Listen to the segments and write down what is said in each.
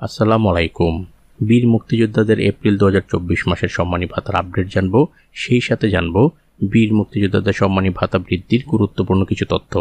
আসসালামু আলাইকুম। বীর মুক্তিযোদ্ধাদের এপ্রিল 2024 মাসের সম্মানী ভাতার আপডেট জানব। সেই সাথে জানব বীর মুক্তিযোদ্ধাদের সম্মানী ভাতা বৃদ্ধির গুরুত্বপূর্ণ কিছু তথ্য।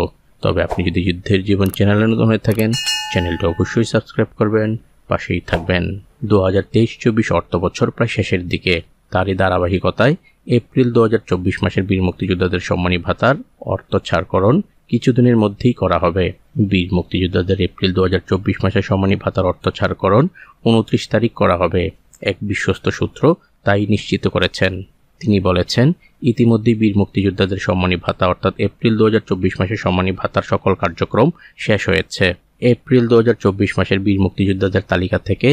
তবে আপনি যদি যুদ্ধের জীবন চ্যানেলে নতুন হয়ে থাকেন, চ্যানেলটি অবশ্যই সাবস্ক্রাইব করবেন, পাশেই থাকবেন। 2023-24 অর্থবছর প্রায় শেষের দিকে। তারই ধারাবাহিকতায় এপ্রিল 2024 মাসের বীর মুক্তিযোদ্ধাদের সম্মানী ভাতার অর্থ ছাড়করণ কিছুদিনের মধ্যেই করা হবে। বীর মুক্তিযোদ্ধাদের এপ্রিল 2024 মাসের সম্মানী ভাতার অর্থ ছাড়করণ 29 তারিখ করা হবে। এক বিশ্বস্ত সূত্র তাই নিশ্চিত করেছেন। তিনি বলেছেন, ইতিমধ্যেই বীর মুক্তিযোদ্ধাদের সম্মানী ভাতা অর্থাৎ এপ্রিল 2024 মাসের সম্মানী ভাতার সকল কার্যক্রম শেষ হয়েছে। এপ্রিল 2024 মাসের বীর মুক্তিযোদ্ধাদের তালিকা থেকে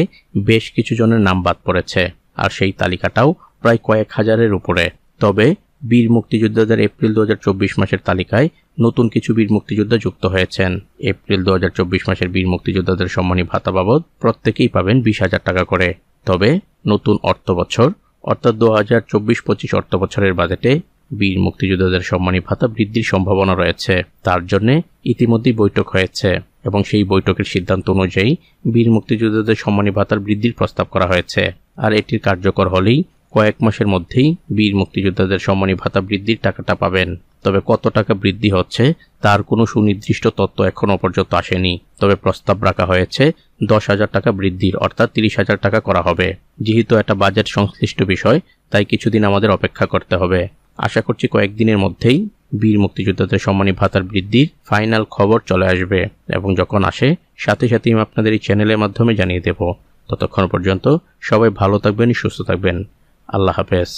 বেশ কিছু জনের নাম বাদ পড়েছে, আর সেই তালিকাটাও প্রায় কয়েক হাজারের উপরে। তবে বীর মুক্তিযোদ্ধাদের এপ্রিল 2024 মাসের তালিকায় নতুন কিছু বীর মুক্তিযোদ্ধা যুক্ত হয়েছেন। এপ্রিল 2024 মাসের বীর মুক্তিযোদ্ধাদের সম্মানী ভাতা বাবদ প্রত্যেকেই পাবেন 20,000 টাকা করে। তবে নতুন অর্থ বছর অর্থাৎ 2024-25 অর্থ বছরের বাজেটে বীর মুক্তিযোদ্ধাদের সম্মানী ভাতা বৃদ্ধির সম্ভাবনা রয়েছে। তার জন্য ইতিমধ্যেই বৈঠক হয়েছে এবং সেই বৈঠকের সিদ্ধান্ত অনুযায়ী বীর মুক্তিযোদ্ধাদের সম্মানী ভাতার বৃদ্ধির প্রস্তাব করা হয়েছে। আর এটির কার্যকর হলেই কয়েক মাসের মধ্যেই বীর মুক্তিযোদ্ধাদের সম্মানী ভাতা বৃদ্ধির টাকাটা পাবেন। তবে কত টাকা বৃদ্ধি হচ্ছে তার কোনো সুনির্দিষ্ট তথ্য এখনো পর্যন্ত আসেনি। তবে প্রস্তাব রাখা হয়েছে 10,000 টাকা বৃদ্ধির, অর্থাৎ 30,000 টাকা করা হবে। যেহেতু এটা বাজেট সংশ্লিষ্ট বিষয়, তাই কিছুদিন আমাদের অপেক্ষা করতে হবে। আশা করছি কয়েকদিনের মধ্যেই বীর মুক্তিযোদ্ধাদের সম্মানী ভাতার বৃদ্ধির ফাইনাল খবর চলে আসবে এবং যখন আসে সাথে সাথেই আমি আপনাদের এই চ্যানেলের মাধ্যমে জানিয়ে দেব। ততক্ষণ পর্যন্ত সবাই ভালো থাকবেন, সুস্থ থাকবেন। আল্লাহ হাফেজ।